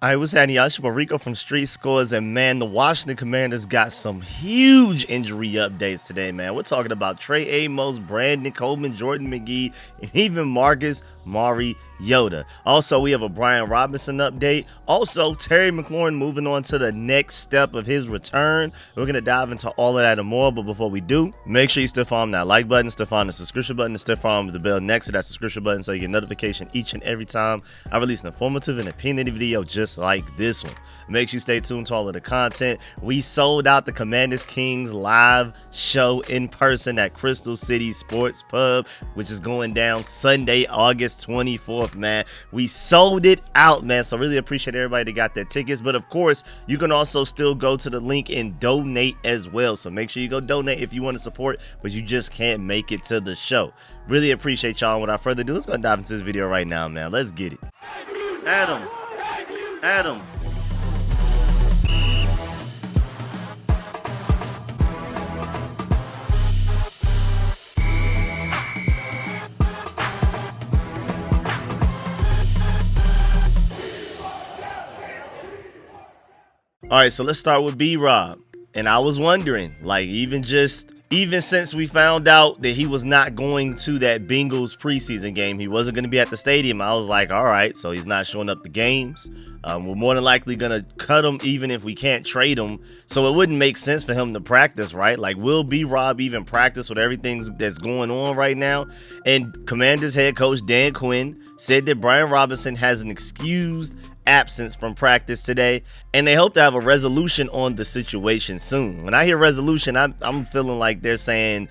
I was having Yashima Rico from StreetScores, and man, the Washington Commanders got some huge injury updates today, man. We're talking about Trey Amos, Brandon Coleman, Jordan McGee, and even Marcus Mariota. Also, we have a Brian Robinson update. Also, Terry McLaurin moving on to the next step of his return. We're going to dive into all of that and more, but before we do, make sure you stiff arm that like button, stiff arm the subscription button, and stiff arm the bell next to that subscription button so you get notification each and every time I release an informative and opinionated video just like this one. Make sure you stay tuned to all of the content. We sold out the Commanders Kings live show in person at Crystal City Sports Pub, which is going down Sunday, August 24th, man. We sold it out, man. So really appreciate everybody that got their tickets. But of course, you can also still go to the link and donate as well. So make sure you go donate if you want to support, but you just can't make it to the show. Really appreciate y'all. Without further ado, let's go dive into this video right now, man. Let's get it. Adam. All right, so let's start with B.Rob. And I was wondering, like, even since we found out that he was not going to that Bengals preseason game, he wasn't going to be at the stadium, I was like, all right, so he's not showing up to games. We're more than likely going to cut him even if we can't trade him. So it wouldn't make sense for him to practice, right? Like, will B.Rob even practice with everything that's going on right now? And Commanders head coach Dan Quinn said that Brian Robinson has an excused absence from practice today, and they hope to have a resolution on the situation soon. When I hear resolution, I'm feeling like they're saying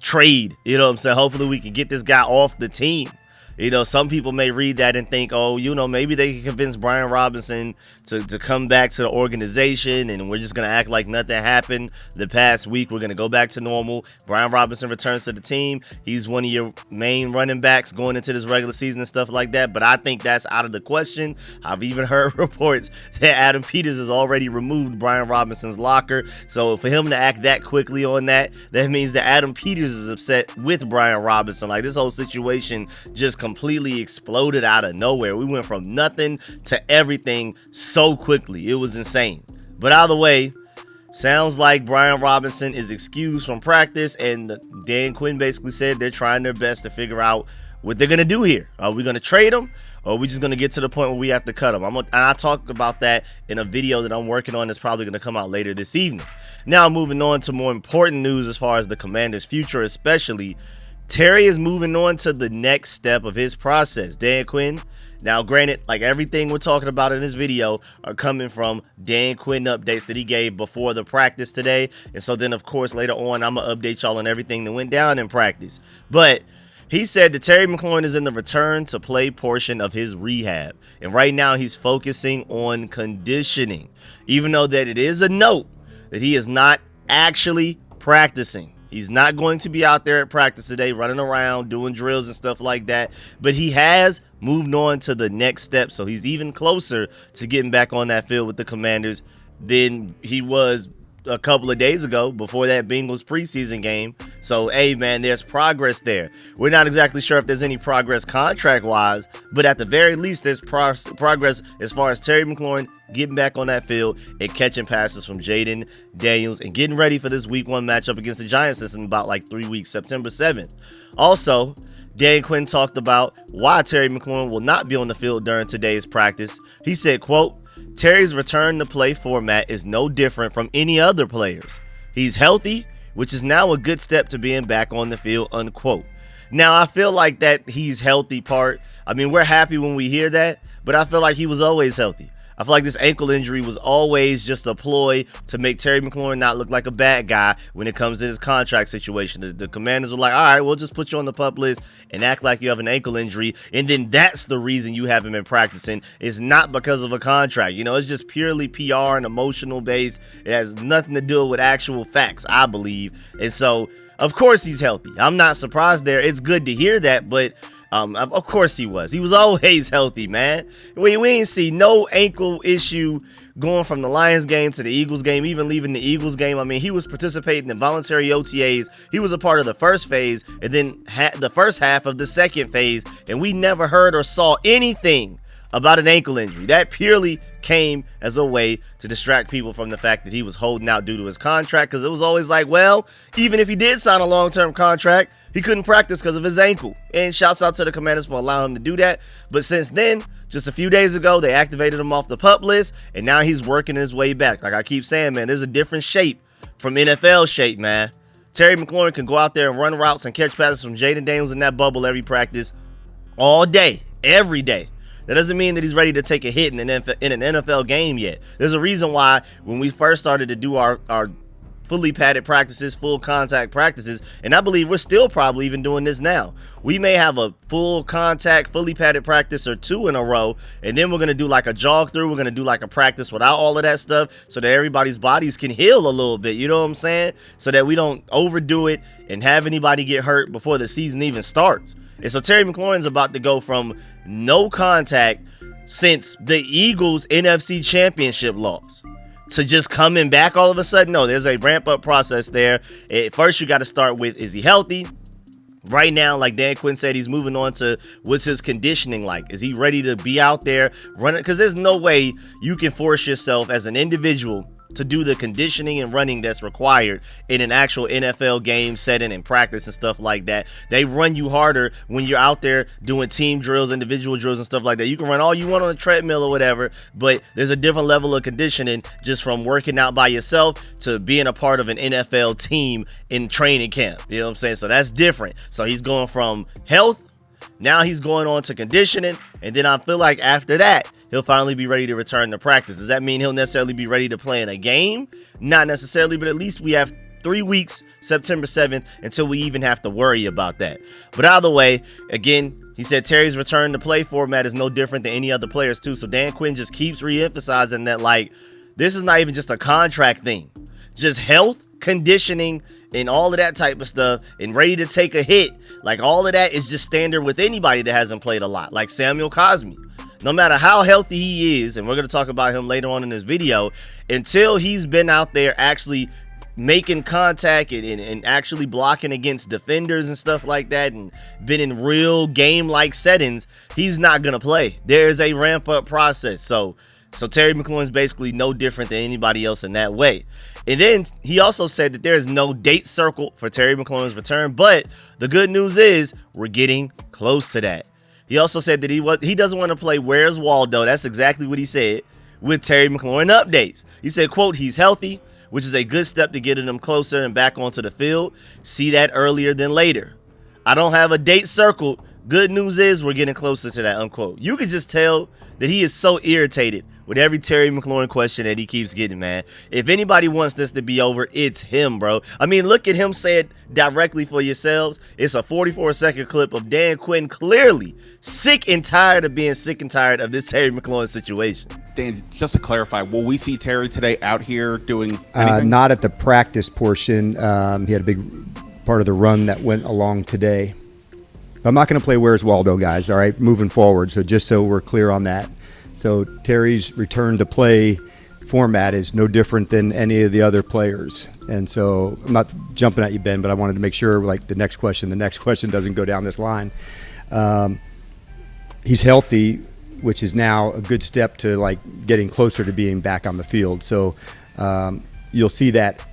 trade. You know what I'm saying? Hopefully we can get this guy off the team. You know, some people may read that and think, oh, you know, maybe they can convince Brian Robinson to come back to the organization and we're just going to act like nothing happened the past week. We're going to go back to normal. Brian Robinson returns to the team. He's one of your main running backs going into this regular season and stuff like that. But I think that's out of the question. I've even heard reports that Adam Peters has already removed Brian Robinson's locker. So for him to act that quickly on that means that Adam Peters is upset with Brian Robinson. Like, this whole situation just completely exploded out of nowhere. We went from nothing to everything so quickly. It was insane. But either way, sounds like Brian Robinson is excused from practice, and Dan Quinn basically said they're trying their best to figure out what they're going to do here. Are we going to trade him, or are we just going to get to the point where we have to cut him? I'll talk about that in a video that I'm working on that's probably going to come out later this evening. Now, moving on to more important news as far as the Commanders' future, especially Terry is moving on to the next step of his process. Dan Quinn, now granted, like everything we're talking about in this video are coming from Dan Quinn updates that he gave before the practice today. And so then, of course, later on, I'm going to update y'all on everything that went down in practice. But he said that Terry McLaurin is in the return to play portion of his rehab. And right now he's focusing on conditioning, even though that it is a note that he is not actually practicing. He's not going to be out there at practice today running around doing drills and stuff like that, but he has moved on to the next step. So he's even closer to getting back on that field with the Commanders than he was a couple of days ago before that Bengals preseason game. So, hey, man, there's progress there. We're not exactly sure if there's any progress contract-wise, but at the very least, there's progress as far as Terry McLaurin getting back on that field and catching passes from Jaden Daniels and getting ready for this week 1 matchup against the Giants. That's in about like 3 weeks, September 7th. Also, Dan Quinn talked about why Terry McLaurin will not be on the field during today's practice. He said, quote, Terry's return to play format is no different from any other players. He's healthy, which is now a good step to being back on the field, unquote. Now, I feel like that he's healthy part, I mean, we're happy when we hear that, but I feel like he was always healthy. I feel like this ankle injury was always just a ploy to make Terry McLaurin not look like a bad guy when it comes to his contract situation. The Commanders were like, all right, we'll just put you on the PUP list and act like you have an ankle injury, and then that's the reason you haven't been practicing. It's not because of a contract. You know, it's just purely PR and emotional based. It has nothing to do with actual facts, I believe. And so, of course, he's healthy. I'm not surprised there. It's good to hear that, but of course he was. He was always healthy, man. We ain't see no ankle issue going from the Lions game to the Eagles game, even leaving the Eagles game. I mean, he was participating in voluntary OTAs. He was a part of the first phase and then the first half of the second phase, and we never heard or saw anything about an ankle injury. That purely came as a way to distract people from the fact that he was holding out due to his contract, because it was always like, well, even if he did sign a long-term contract, he couldn't practice because of his ankle. And shouts out to the Commanders for allowing him to do that. But since then, just a few days ago, they activated him off the PUP list, and now he's working his way back. Like I keep saying, man, there's a different shape from NFL shape, man. Terry McLaurin can go out there and run routes and catch passes from Jaden Daniels in that bubble every practice, all day, every day. That doesn't mean that he's ready to take a hit in an NFL game yet. There's a reason why when we first started to do our fully padded practices, full contact practices, and I believe we're still probably even doing this now. We may have a full contact, fully padded practice or two in a row, and then we're going to do like a jog through. We're going to do like a practice without all of that stuff so that everybody's bodies can heal a little bit. You know what I'm saying? So that we don't overdo it and have anybody get hurt before the season even starts. And so Terry McLaurin's about to go from no contact since the Eagles NFC Championship loss to just coming back all of a sudden. No, there's a ramp up process there. At first, you got to start with, is he healthy? Right now, like Dan Quinn said, he's moving on to what's his conditioning like. Is he ready to be out there running? Because there's no way you can force yourself as an individual to do the conditioning and running that's required in an actual NFL game setting and practice and stuff like that. They run you harder when you're out there doing team drills, individual drills and stuff like that. You can run all you want on a treadmill or whatever, but there's a different level of conditioning just from working out by yourself to being a part of an NFL team in training camp. You know what I'm saying? So that's different. So he's going from health, now he's going on to conditioning, and then I feel like after that, he'll finally be ready to return to practice. Does that mean he'll necessarily be ready to play in a game? Not necessarily, but at least we have 3 weeks, September 7th, until we even have to worry about that. But either way, again, he said Terry's return to play format is no different than any other players too. So Dan Quinn just keeps re-emphasizing that, like, this is not even just a contract thing. Just health, conditioning, and all of that type of stuff, and ready to take a hit. Like, all of that is just standard with anybody that hasn't played a lot, like Samuel Cosmi. No matter how healthy he is, and we're going to talk about him later on in this video, until he's been out there actually making contact and actually blocking against defenders and stuff like that, and been in real game-like settings, he's not going to play. There's a ramp-up process. So Terry McLaurin's basically no different than anybody else in that way. And then he also said that there is no date circle for Terry McLaurin's return, but the good news is we're getting close to that. He also said that he doesn't want to play Where's Waldo. That's exactly what he said with Terry McLaurin updates. He said, quote, he's healthy, which is a good step to getting him closer and back onto the field. See that earlier than later. I don't have a date circled. Good news is we're getting closer to that, unquote. You could just tell that he is so irritated with every Terry McLaurin question that he keeps getting, man. If anybody wants this to be over, it's him, bro. I mean, look at him say it directly for yourselves. It's a 44-second clip of Dan Quinn clearly sick and tired of being sick and tired of this Terry McLaurin situation. Dan, just to clarify, will we see Terry today out here doing anything? Not at the practice portion. He had a big part of the run that went along today. But I'm not going to play Where's Waldo, guys, all right, moving forward. So just so we're clear on that. So Terry's return to play format is no different than any of the other players. And so I'm not jumping at you, Ben, but I wanted to make sure, like, the next question doesn't go down this line. He's healthy, which is now a good step to, like, getting closer to being back on the field. So you'll see that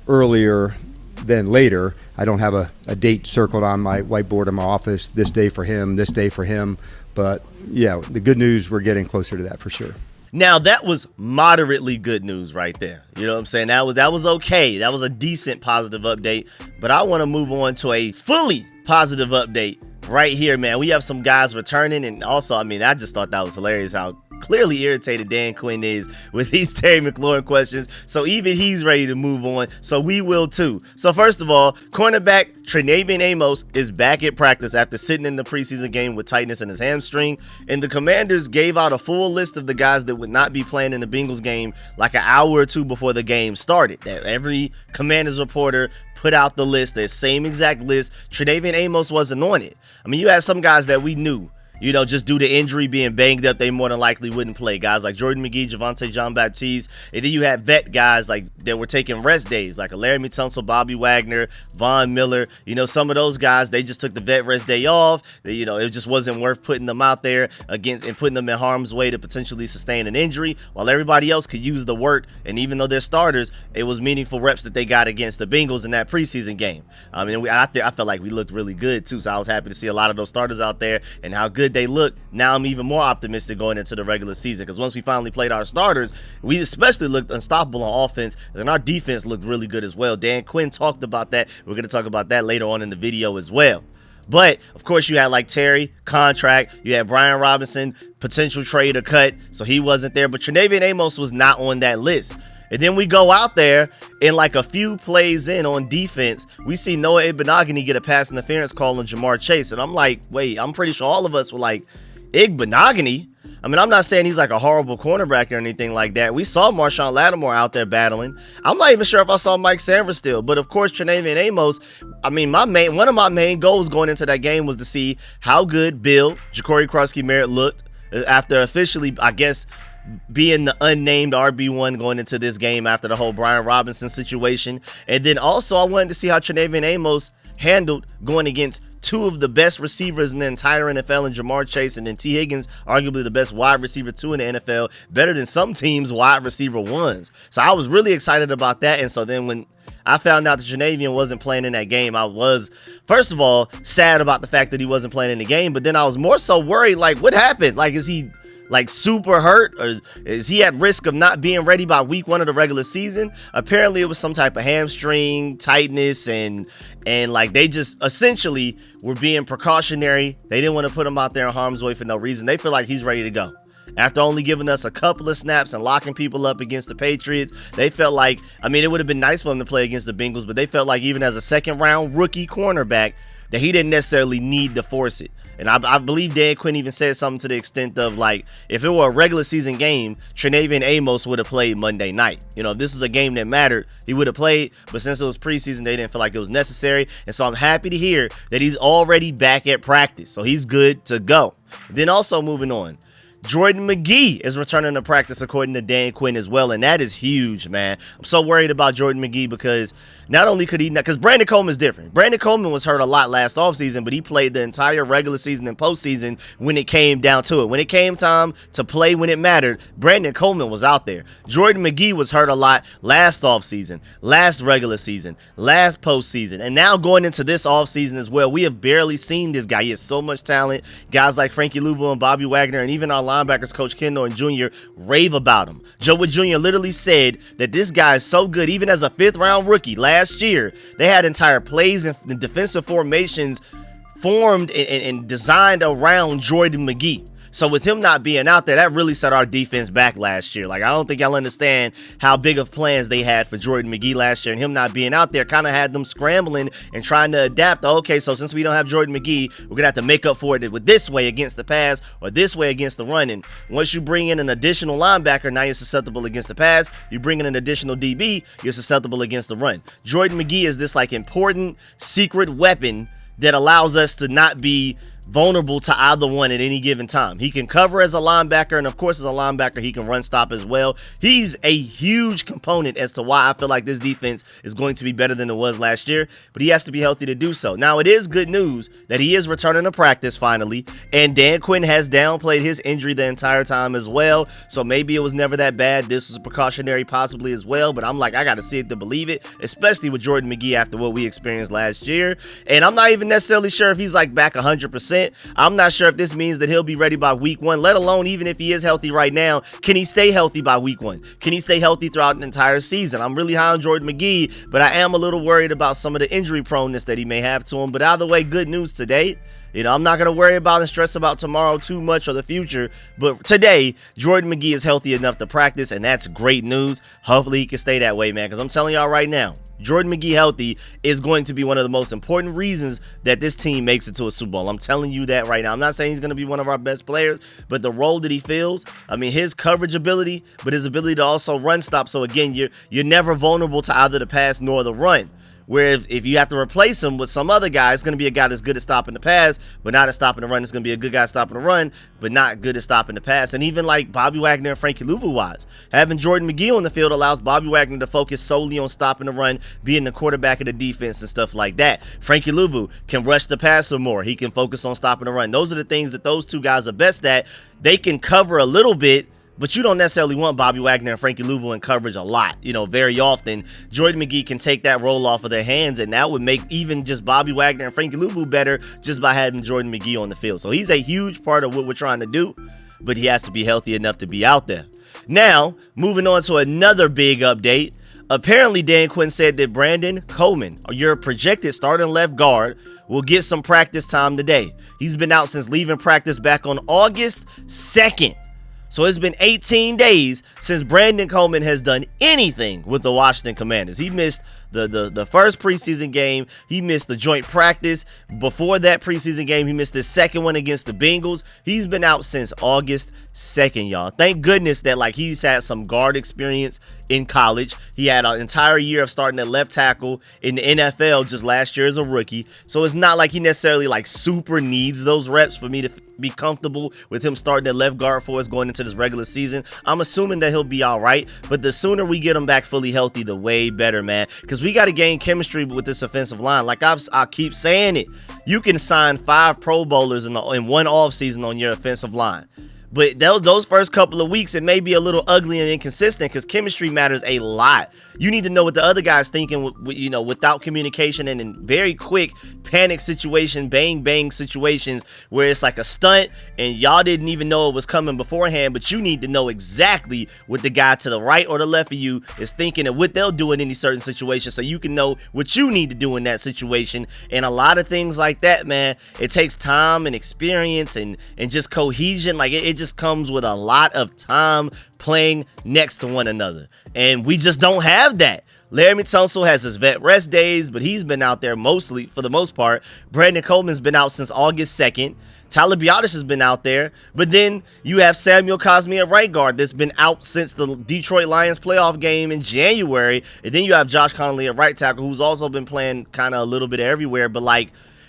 earlier than later. I don't have a date circled on my whiteboard in my office, this day for him, this day for him. But, yeah, the good news, we're getting closer to that for sure. Now, that was moderately good news right there. You know what I'm saying? That was okay. That was a decent positive update. But I want to move on to a fully positive update right here, man. We have some guys returning. And also, I mean, I just thought that was hilarious how clearly irritated Dan Quinn is with these Terry McLaurin questions. So even he's ready to move on. So we will too. So first of all, cornerback Tre'Nayvion Amos is back at practice after sitting in the preseason game with tightness in his hamstring. And the Commanders gave out a full list of the guys that would not be playing in the Bengals game like an hour or two before the game started. That every Commanders reporter put out the list, the same exact list. Tre'Nayvion Amos wasn't on it. I mean, you had some guys that we knew. you know, just due to injury being banged up, they more than likely wouldn't play. Guys like Jordan McGee, Javonte Jean-Baptiste, and then you had vet guys like that were taking rest days, like Laramie Tunsil, Bobby Wagner, Von Miller. You know, some of those guys, they just took the vet rest day off. You know, it just wasn't worth putting them out there against and putting them in harm's way to potentially sustain an injury, while everybody else could use the work. And even though they're starters, it was meaningful reps that they got against the Bengals in that preseason game. I mean, I felt like we looked really good too, so I was happy to see a lot of those starters out there and how good they look. Now I'm even more optimistic going into the regular season, because once we finally played our starters, we especially looked unstoppable on offense, and our defense looked really good as well. Dan Quinn talked about that. We're going to talk about that later on in the video as well. But, of course, you had like Terry, contract. You had Brian Robinson, potential trade or cut, so he wasn't there. But Tre'Davious Amos was not on that list. And then we go out there, and like a few plays in on defense, we see Noah Igbenogany get a pass interference call on Jamar Chase. And I'm like, wait, I'm pretty sure all of us were like, Igbenogany? I mean, I'm not saying he's like a horrible cornerback or anything like that. We saw Marshawn Lattimore out there battling. I'm not even sure if I saw Mike Sanford still. But, of course, Tre'Davious Amos, I mean, one of my main goals going into that game was to see how good Bill, Ja'Cory Krusky-Merritt looked after officially, I guess, being the unnamed RB1 going into this game after the whole Brian Robinson situation. And then also I wanted to see how Tre'Davious Amos handled going against two of the best receivers in the entire NFL in Jamar Chase and then T. Higgins, arguably the best wide receiver 2 in the NFL, better than some teams' wide receiver 1s. So I was really excited about that. And so then when I found out that Tre'Davious wasn't playing in that game, I was, first of all, sad about the fact that he wasn't playing in the game, but then I was more so worried, like, what happened? Like, is he like super hurt, or is he at risk of not being ready by week 1 of the regular season? Apparently it was some type of hamstring tightness, and like they just essentially were being precautionary. They didn't want to put him out there in harm's way for no reason. They feel like he's ready to go. After only giving us a couple of snaps and locking people up against the Patriots, they felt like, I mean, it would have been nice for him to play against the Bengals, but they felt like even as a second-round rookie cornerback, that he didn't necessarily need to force it. And I believe Dan Quinn even said something to the extent of, like, if it were a regular season game, Tre'Davious Amos would have played Monday night. You know, if this was a game that mattered, he would have played. But since it was preseason, they didn't feel like it was necessary. And so I'm happy to hear that he's already back at practice. So he's good to go. Then also moving on, Jordan McGee is returning to practice according to Dan Quinn as well, and that is huge, man. I'm so worried about Jordan McGee because not only could he not, because Brandon Coleman's different. Brandon Coleman was hurt a lot last offseason, but he played the entire regular season and postseason when it came down to it. When it came time to play when it mattered, Brandon Coleman was out there. Jordan McGee was hurt a lot last offseason, last regular season, last postseason, and now going into this offseason as well. We have barely seen this guy. He has so much talent. Guys like Frankie Louisville and Bobby Wagner, and even our linebackers, Coach Kendall and Jr., rave about him. Joe Wood Jr. literally said that this guy is so good, even as a 5th-round rookie last year, they had entire plays and defensive formations formed and designed around Jordan McGee. So with him not being out there, that really set our defense back last year. Like, I don't think y'all understand how big of plans they had for Jordan McGee last year, and him not being out there kind of had them scrambling and trying to adapt. Okay, so since we don't have Jordan McGee, we're going to have to make up for it with this way against the pass or this way against the run. And once you bring in an additional linebacker, now you're susceptible against the pass. You bring in an additional DB, you're susceptible against the run. Jordan McGee is this, like, important secret weapon that allows us to not be vulnerable to either one at any given time. He can cover as a linebacker, and of course as a linebacker he can run stop as well. He's a huge component as to why I feel like this defense is going to be better than it was last year, but he has to be healthy to do so. Now, it is good news that he is returning to practice finally, and Dan Quinn has downplayed his injury the entire time as well, so maybe it was never that bad. This was precautionary possibly as well, but I'm like, I gotta see it to believe it, especially with Jordan McGee after what we experienced last year. And I'm not even necessarily sure if he's like back 100%. I'm not sure if this means that he'll be ready by week 1, let alone even if he is healthy right now, can he stay healthy by week 1? Can he stay healthy throughout an entire season? I'm really high on Jordan McGee, but I am a little worried about some of the injury proneness that he may have to him. But either way, good news today. You know, I'm not going to worry about and stress about tomorrow too much or the future. But today, Jordan McGee is healthy enough to practice, and that's great news. Hopefully he can stay that way, man, because I'm telling y'all right now, Jordan McGee healthy is going to be one of the most important reasons that this team makes it to a Super Bowl. I'm telling you that right now. I'm not saying he's going to be one of our best players, but the role that he fills, I mean, his coverage ability, but his ability to also run stop. So again, you're never vulnerable to either the pass nor the run. where if you have to replace him with some other guy, it's going to be a guy that's good at stopping the pass, but not at stopping the run. It's going to be a good guy stopping the run, but not good at stopping the pass. And even like Bobby Wagner and Frankie Louvu-wise, having Jordan McGee on the field allows Bobby Wagner to focus solely on stopping the run, being the quarterback of the defense and stuff like that. Frankie Louvu can rush the passer more. He can focus on stopping the run. Those are the things that those two guys are best at. They can cover a little bit, but you don't necessarily want Bobby Wagner and Frankie Louvu in coverage a lot. Very often, Jordan McGee can take that role off of their hands, and that would make even just Bobby Wagner and Frankie Louvu better just by having Jordan McGee on the field. So he's a huge part of what we're trying to do, but he has to be healthy enough to be out there. Now, moving on to another big update. Apparently, Dan Quinn said that Brandon Coleman, your projected starting left guard, will get some practice time today. He's been out since leaving practice back on August 2nd. So it's been 18 days since Brandon Coleman has done anything with the Washington Commanders. He missed the first preseason game. He missed the joint practice. Before that preseason game, he missed the second one against the Bengals. He's been out since August 2nd, y'all. Thank goodness that he's had some guard experience in college. He had an entire year of starting at left tackle in the NFL just last year as a rookie. So it's not like he necessarily super needs those reps for me to be comfortable with him starting at left guard for us going into this regular season. I'm assuming that he'll be all right, but the sooner we get him back fully healthy, the way better, man, because we got to gain chemistry with this offensive line. I keep saying it. You can sign 5 Pro Bowlers in one offseason on your offensive line. But those first couple of weeks, it may be a little ugly and inconsistent because chemistry matters a lot. You need to know what the other guy's thinking, without communication and in very quick panic situation, bang situations where it's like a stunt and y'all didn't even know it was coming beforehand, but you need to know exactly what the guy to the right or the left of you is thinking and what they'll do in any certain situation so you can know what you need to do in that situation. And a lot of things like that, man, it takes time and experience and just cohesion. It just comes with a lot of time playing next to one another, and we just don't have that. Laramie Tunsil has his vet rest days, but he's been out there mostly for the most part. Brandon Coleman's been out since August 2nd. Tyler Biadasz has been out there, but then you have Samuel Cosmi at right guard that's been out since the Detroit Lions playoff game in January, and then you have Josh Connolly at right tackle, who's also been playing kind of a little bit everywhere, but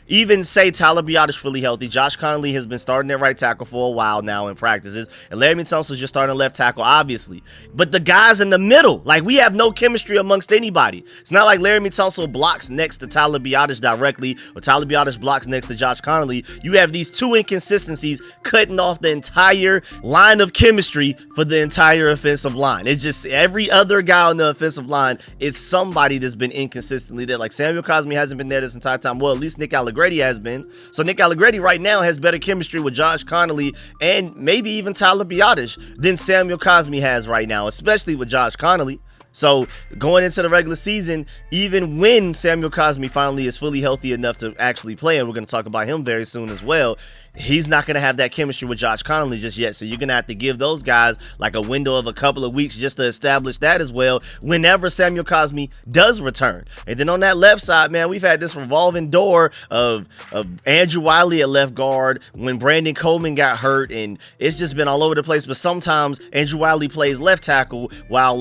even say Tyler Biadasz fully healthy, Josh Connolly has been starting at right tackle for a while now in practices, and Laramie Tunsil's just starting left tackle, obviously. But the guys in the middle, we have no chemistry amongst anybody. It's not like Laramie Tunsil blocks next to Tyler Biadasz directly, or Tyler Biadasz blocks next to Josh Connolly. You have these two inconsistencies cutting off the entire line of chemistry for the entire offensive line. It's just every other guy on the offensive line, it's somebody that's been inconsistently there. Samuel Cosmi hasn't been there this entire time. Well, at least Nick Allegretti has been. So Nick Allegretti right now has better chemistry with Josh Connolly and maybe even Tyler Biadasz than Samuel Cosmi has right now, especially with Josh Connolly. So going into the regular season, even when Samuel Cosmi finally is fully healthy enough to actually play, and we're going to talk about him very soon as well, he's not going to have that chemistry with Josh Connolly just yet. So you're going to have to give those guys a window of a couple of weeks just to establish that as well whenever Samuel Cosmi does return. And then on that left side, man, we've had this revolving door of Andrew Wiley at left guard when Brandon Coleman got hurt, and it's just been all over the place. But sometimes Andrew Wiley plays left tackle while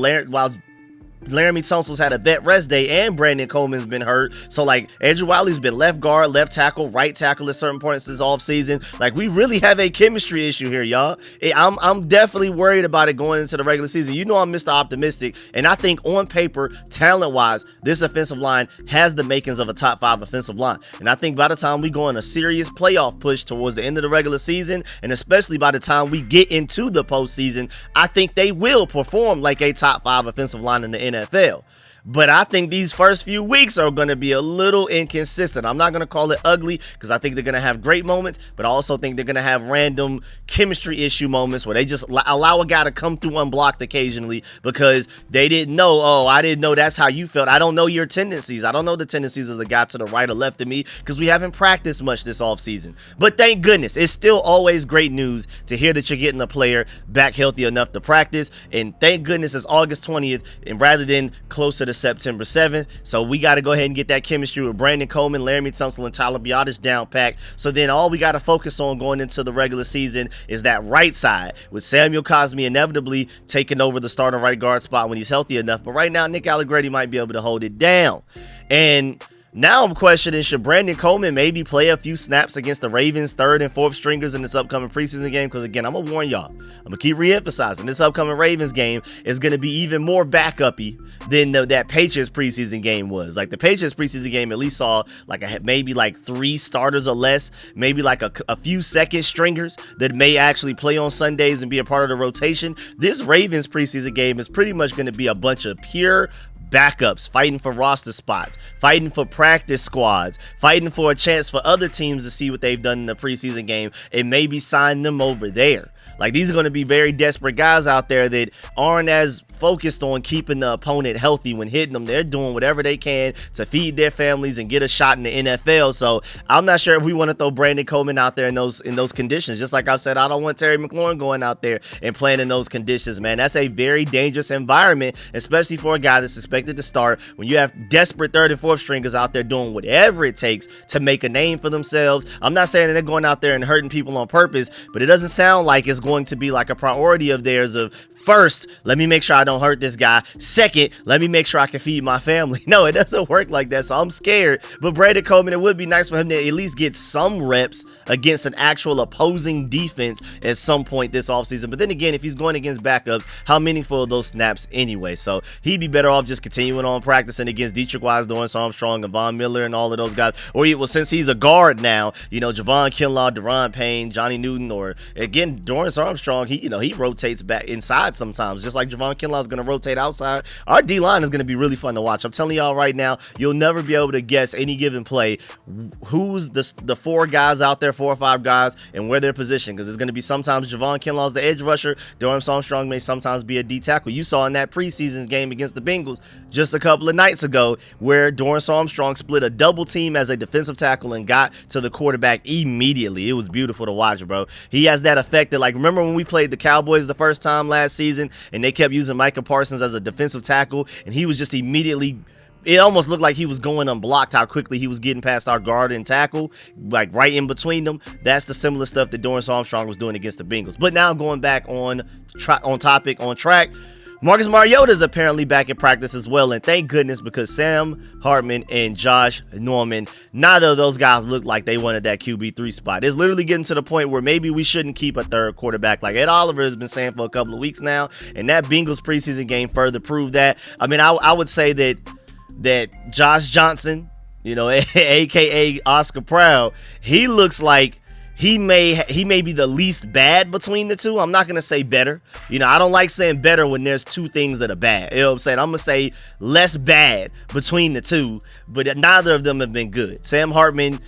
Laramie Tunsil's had a vet rest day and Brandon Coleman's been hurt. So Andrew Wiley's been left guard, left tackle, right tackle at certain points this offseason. We really have a chemistry issue here, y'all. I'm definitely worried about it going into the regular season. You know I'm Mr. Optimistic, and I think on paper, talent-wise, this offensive line has the makings of a top 5 offensive line. And I think by the time we go on a serious playoff push towards the end of the regular season, and especially by the time we get into the postseason, I think they will perform like a top 5 offensive line in the NFL. But I think these first few weeks are going to be a little inconsistent. I'm not going to call it ugly because I think they're going to have great moments, but I also think they're going to have random chemistry issue moments where they just allow a guy to come through unblocked occasionally because they didn't know, I didn't know that's how you felt. I don't know your tendencies. I don't know the tendencies of the guy to the right or left of me because we haven't practiced much this offseason. But thank goodness, it's still always great news to hear that you're getting a player back healthy enough to practice. And thank goodness it's August 20th and rather than closer to to September 7th. So we got to go ahead and get that chemistry with Brandon Coleman, Laramie Tunsil, and Tyler Biotis down packed. So then all we got to focus on going into the regular season is that right side, with Samuel Cosmi inevitably taking over the starting right guard spot when he's healthy enough. But right now, Nick Allegretti might be able to hold it down. And now I'm questioning, should Brandon Coleman maybe play a few snaps against the Ravens' third and fourth stringers in this upcoming preseason game? Because again, I'm going to warn y'all, I'm going to keep re-emphasizing, this upcoming Ravens game is going to be even more backup-y than that Patriots preseason game was. Like the Patriots preseason game at least saw like maybe like 3 starters or less, maybe like a few second stringers that may actually play on Sundays and be a part of the rotation. This Ravens preseason game is pretty much going to be a bunch of pure backups fighting for roster spots, fighting for practice squads, fighting for a chance for other teams to see what they've done in the preseason game and maybe sign them over there. Like, these are going to be very desperate guys out there that aren't as focused on keeping the opponent healthy when hitting them. They're doing whatever they can to feed their families and get a shot in the NFL. So I'm not sure if we want to throw Brandon Coleman out there in those conditions. Just like I've said, I don't want Terry McLaurin going out there and playing in those conditions, man. That's a very dangerous environment, especially for a guy that's expected to start when you have desperate third and fourth stringers out there doing whatever it takes to make a name for themselves. I'm not saying that they're going out there and hurting people on purpose, but it doesn't sound like it's going to be like a priority of theirs of, first, let me make sure I don't hurt this guy. Second, let me make sure I can feed my family. No, it doesn't work like that, so I'm scared. But Brandon Coleman, it would be nice for him to at least get some reps against an actual opposing defense at some point this offseason. But then again, if he's going against backups, how meaningful are those snaps anyway? So he'd be better off just continuing on practicing against Dietrich Wise, Dorrance Armstrong, and Von Miller and all of those guys. Or, well, since he's a guard now, Javon Kinlaw, Deron Payne, Johnny Newton, or again, Dorrance Armstrong, he rotates back inside sometimes, just like Javon Kinlaw is going to rotate outside. Our D-line is going to be really fun to watch. I'm telling y'all right now, you'll never be able to guess any given play who's the 4 guys out there, 4 or 5 guys, and where they're positioned, because it's going to be sometimes Javon Kinlaw's the edge rusher, Dorrance Armstrong may sometimes be a D tackle. You saw in that preseason game against the Bengals just a couple of nights ago where Dorrance Armstrong split a double team as a defensive tackle and got to the quarterback immediately. It was beautiful to watch, bro. He has that effect that, like, remember when we played the Cowboys the first time last season and they kept using Micah Parsons as a defensive tackle, and he was just immediately, it almost looked like he was going unblocked how quickly he was getting past our guard and tackle, like right in between them. That's the similar stuff that Dorrance Armstrong was doing against the Bengals. But now going back on track, Marcus Mariota is apparently back in practice as well, and thank goodness, because Sam Hartman and Josh Norman, neither of those guys look like they wanted that QB3 spot. It's literally getting to the point where maybe we shouldn't keep a third quarterback, like Ed Oliver has been saying for a couple of weeks now, and that Bengals preseason game further proved that. I mean, I would say that Josh Johnson, aka Oscar Proud, he looks like he may be the least bad between the two. I'm not going to say better. I don't like saying better when there's 2 things that are bad. You know what I'm saying? I'm going to say less bad between the two, but neither of them have been good. Sam Hartman,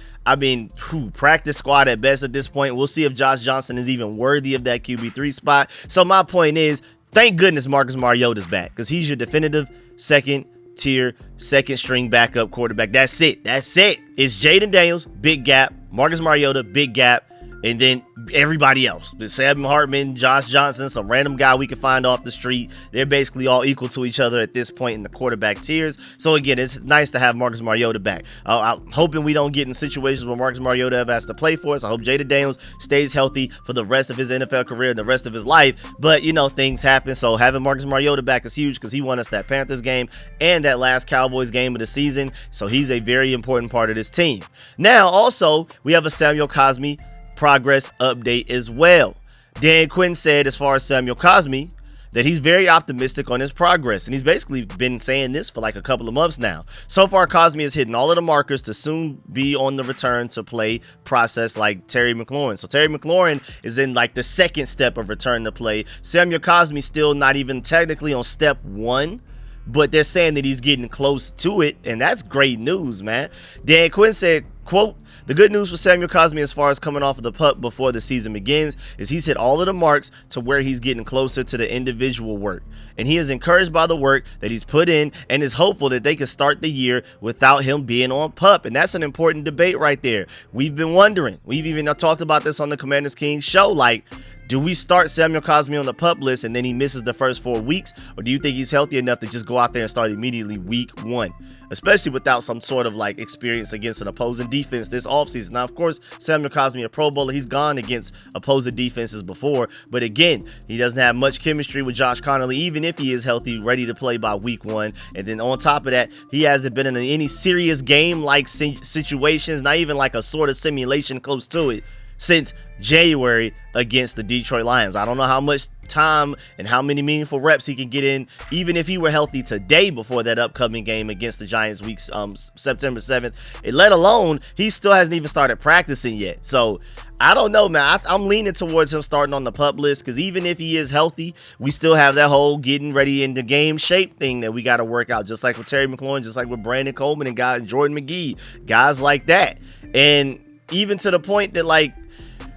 practice squad at best at this point. We'll see if Josh Johnson is even worthy of that QB3 spot. So my point is, thank goodness Marcus Mariota's back, because he's your definitive second-tier, second-string backup quarterback. That's it. It's Jaden Daniels, big gap. Marcus Mariota, big gap. And then everybody else. Sam Hartman, Josh Johnson, some random guy we can find off the street. They're basically all equal to each other at this point in the quarterback tiers. So again, it's nice to have Marcus Mariota back. I'm hoping we don't get in situations where Marcus Mariota ever has to play for us. I hope Jaden Daniels stays healthy for the rest of his NFL career and the rest of his life. But, things happen. So having Marcus Mariota back is huge, because he won us that Panthers game and that last Cowboys game of the season. So he's a very important part of this team. Now, also, we have a Samuel Cosmi progress update as well. Dan Quinn said, as far as Samuel Cosmi, that he's very optimistic on his progress, and he's basically been saying this for like a couple of months now. So far, Cosmi has hit all of the markers to soon be on the return to play process like Terry McLaurin. So Terry McLaurin is in like the second step of return to play. Samuel Cosmi still not even technically on step 1, but they're saying that he's getting close to it, and that's great news, man. Dan Quinn said, quote, "The good news for Samuel Cosmi as far as coming off of the pup before the season begins is he's hit all of the marks to where he's getting closer to the individual work. And he is encouraged by the work that he's put in and is hopeful that they can start the year without him being on pup." And that's an important debate right there. We've been wondering. We've even talked about this on the Commanders King show. Like, Do we start Samuel Cosmi on the PUP list and then he misses the first 4 weeks? Or do you think he's healthy enough to just go out there and start immediately week 1? Especially without some sort of like experience against an opposing defense this offseason. Now, of course, Samuel Cosmi, a Pro Bowler, he's gone against opposing defenses before. But again, he doesn't have much chemistry with Josh Connolly, even if he is healthy, ready to play by week 1. And then on top of that, he hasn't been in any serious game-like situations, not even like a sort of simulation close to it, since January against the Detroit Lions. I don't know how much time and how many meaningful reps he can get in, even if he were healthy today before that upcoming game against the Giants week September 7th. And let alone, he still hasn't even started practicing yet. So I don't know, man. I'm leaning towards him starting on the PUP list, because even if he is healthy, we still have that whole getting ready in the game shape thing that we got to work out, just like with Terry McLaurin, just like with Brandon Coleman and guys, Jordan McGee, guys like that. And even to the point that, like,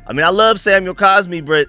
I mean, I love Samuel Cosmi, but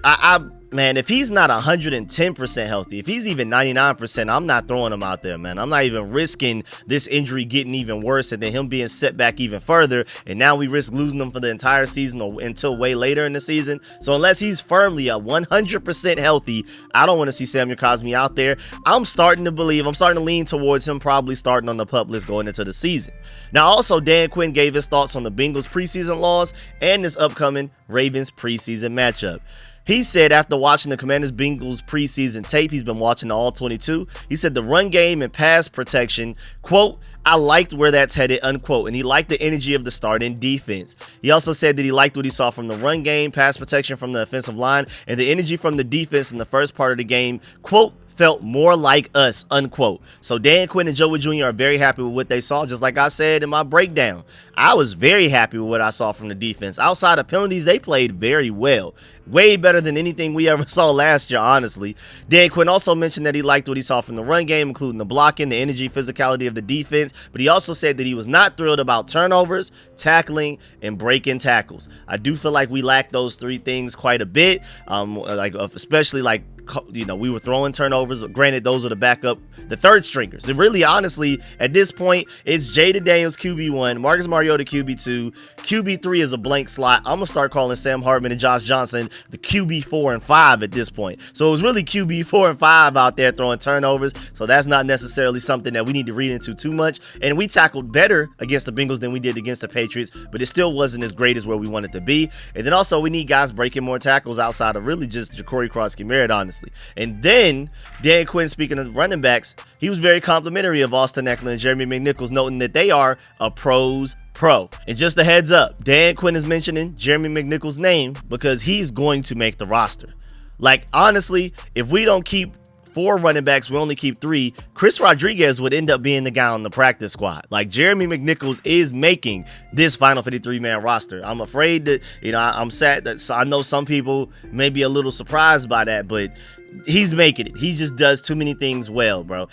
man, if he's not 110% healthy, if he's even 99%, I'm not throwing him out there, man. I'm not even risking this injury getting even worse and then him being set back even further. And now we risk losing him for the entire season or until way later in the season. So unless he's firmly a 100% healthy, I don't want to see Samuel Cosmi out there. I'm starting to lean towards him probably starting on the PUP list going into the season. Now, also, Dan Quinn gave his thoughts on the Bengals preseason loss and this upcoming Ravens preseason matchup. He said after watching the Commanders-Bengals preseason tape, he's been watching the All-22. He said the run game and pass protection, quote, I liked where that's headed, unquote. And he liked the energy of the starting defense. He also said that he liked what he saw from the run game, pass protection from the offensive line, and the energy from the defense in the first part of the game, quote, felt more like us, unquote. So Dan Quinn and Joe Wood Jr. are very happy with what they saw. Just like I said in my breakdown, I was very happy with what I saw from the defense. Outside of penalties, they played very well. Way better than anything we ever saw last year, honestly. Dan Quinn also mentioned that he liked what he saw from the run game, including the blocking, the energy, physicality of the defense. But he also said that he was not thrilled about turnovers, tackling, and breaking tackles. I do feel like we lack those 3 things quite a bit, especially like, you know, we were throwing turnovers. Granted, those are the third stringers. And really, honestly, at this point, it's Jaden Daniels QB1, Marcus Mariota QB2, QB3 is a blank slot. I'm gonna start calling Sam Hartman and Josh Johnson the QB4 and 5 at this point. So it was really QB4 and 5 out there throwing turnovers. So that's not necessarily something that we need to read into too much. And we tackled better against the Bengals than we did against the Patriots, but it still wasn't as great as where we wanted to be. And then also we need guys breaking more tackles outside of really just Ja'Cory Cross-Merritt, honestly. And then Dan Quinn, speaking of running backs, he was very complimentary of Austin Eckler and Jeremy McNichols, noting that they are a pro's pro. And just a heads up, Dan Quinn is mentioning Jeremy McNichols' name because he's going to make the roster. Like, honestly, if we don't keep 4 running backs, we only keep 3, Chris Rodriguez would end up being the guy on the practice squad. Like, Jeremy McNichols is making this final 53-man roster. I'm afraid that, you know, I'm sad that I know some people may be a little surprised by that, but he's making it. He just does too many things well, bro.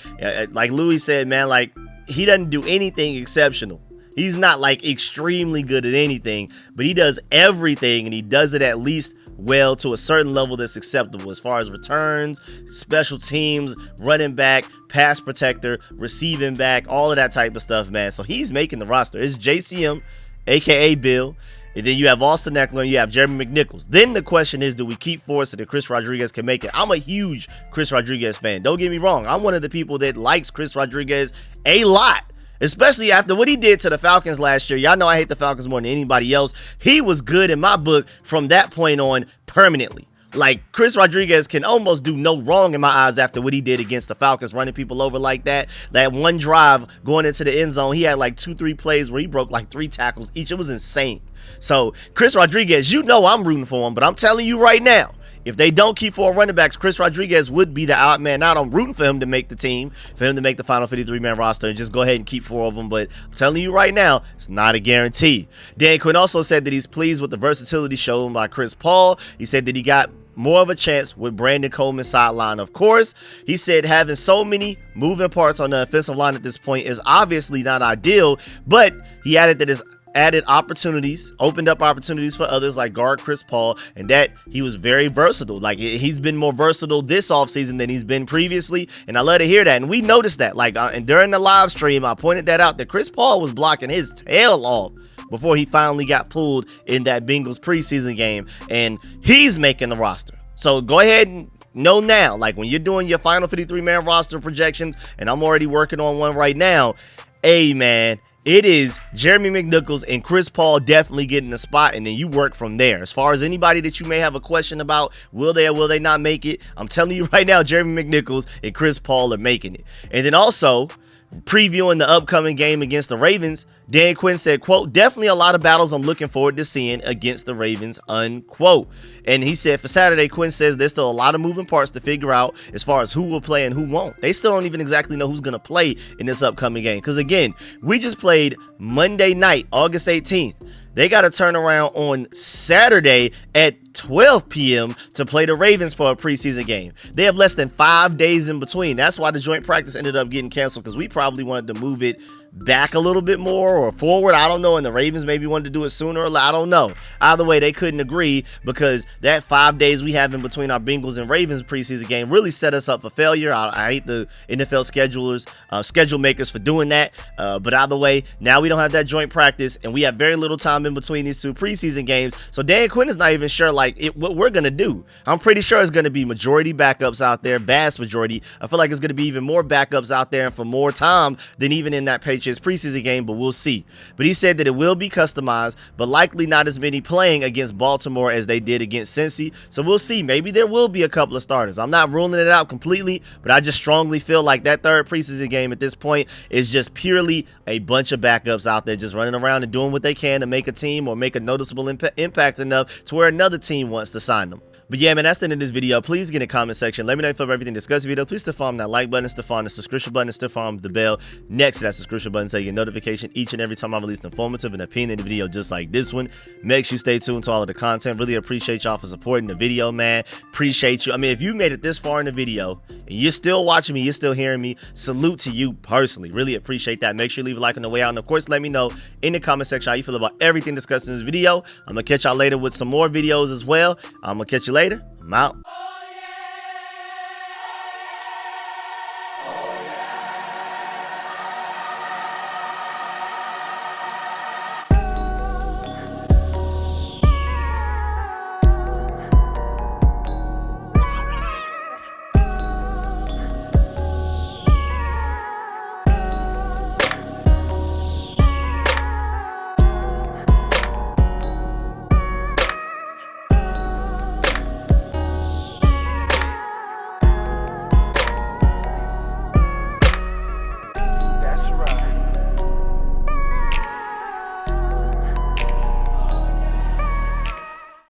Like Louis said, man, like, he doesn't do anything exceptional. He's not like extremely good at anything, but he does everything, and he does it at least well to a certain level that's acceptable as far as returns, special teams, running back, pass protector, receiving back, all of that type of stuff, man. So he's making the roster. It's JCM, aka Bill, and then you have Austin Eckler, and you have Jeremy McNichols. Then the question is, do we keep 4 so that Chris Rodriguez can make it? I'm a huge Chris Rodriguez fan. Don't get me wrong. I'm one of the people that likes Chris Rodriguez a lot, especially after what he did to the Falcons last year. Y'all know I hate the Falcons more than anybody else. He was good in my book from that point on permanently. Like, Chris Rodriguez can almost do no wrong in my eyes after what he did against the Falcons, running people over like that. That one drive going into the end zone, he had like 2-3 plays where he broke like 3 tackles each. It was insane. So Chris Rodriguez, you know I'm rooting for him, but I'm telling you right now, if they don't keep 4 running backs, Chris Rodriguez would be the odd man out. I'm rooting for him to make the team, for him to make the final 53-man roster, and just go ahead and keep 4 of them. But I'm telling you right now, it's not a guarantee. Dan Quinn also said that he's pleased with the versatility shown by Chris Paul. He said that he got more of a chance with Brandon Coleman's sideline. Of course, he said having so many moving parts on the offensive line at this point is obviously not ideal, but he added that his opened up opportunities for others like guard Chris Paul, and that he was very versatile. Like, he's been more versatile this offseason than he's been previously, and I love to hear that. And we noticed that, like, and during the live stream, I pointed that out, that Chris Paul was blocking his tail off before he finally got pulled in that Bengals preseason game, and he's making the roster. So go ahead and know now, like when you're doing your final 53-man roster projections, and I'm already working on one right now, hey man, it is Jeremy McNichols and Chris Paul definitely getting a spot, and then you work from there. As far as anybody that you may have a question about, will they or will they not make it, I'm telling you right now, Jeremy McNichols and Chris Paul are making it. And then also, previewing the upcoming game against the Ravens, Dan Quinn said, quote, definitely a lot of battles I'm looking forward to seeing against the Ravens, unquote. And he said for Saturday, Quinn says there's still a lot of moving parts to figure out as far as who will play and who won't. They still don't even exactly know who's going to play in this upcoming game. Because again, we just played Monday night, August 18th. They got to turn around on Saturday at 12 p.m. to play the Ravens for a preseason game. They have less than 5 days in between. That's why the joint practice ended up getting canceled, because we probably wanted to move it back a little bit more or forward. I don't know. And the Ravens maybe wanted to do it sooner or I don't know. Either way, they couldn't agree, because that 5 days we have in between our Bengals and Ravens preseason game really set us up for failure. I hate the NFL schedule makers for doing that. But either way, now we don't have that joint practice and we have very little time in between these two preseason games. So Dan Quinn is not even sure what we're going to do. I'm pretty sure it's going to be majority backups out there, vast majority. I feel like it's going to be even more backups out there and for more time than even in that Patriots preseason game, but we'll see. But he said that it will be customized, but likely not as many playing against Baltimore as they did against Cincy. So we'll see. Maybe there will be a couple of starters. I'm not ruling it out completely, but I just strongly feel like that third preseason game at this point is just purely a bunch of backups out there just running around and doing what they can to make a team or make a noticeable impact enough to where another team wants to sign them. But yeah, man, that's the end of this video. Please get in the comment section. Let me know if you love everything discussed in the video. Please still farm that like button, still farm the subscription button, still farm the bell next to that subscription button so you get notification each and every time I release an informative and opinion video just like this one. Make sure you stay tuned to all of the content. Really appreciate y'all for supporting the video, man. Appreciate you. I mean, if you made it this far in the video and you're still watching me, you're still hearing me, salute to you personally. Really appreciate that. Make sure you leave a like on the way out. And of course, let me know in the comment section how you feel about everything discussed in this video. I'm going to catch y'all later with some more videos as well. I'm going to catch you later. I'm out.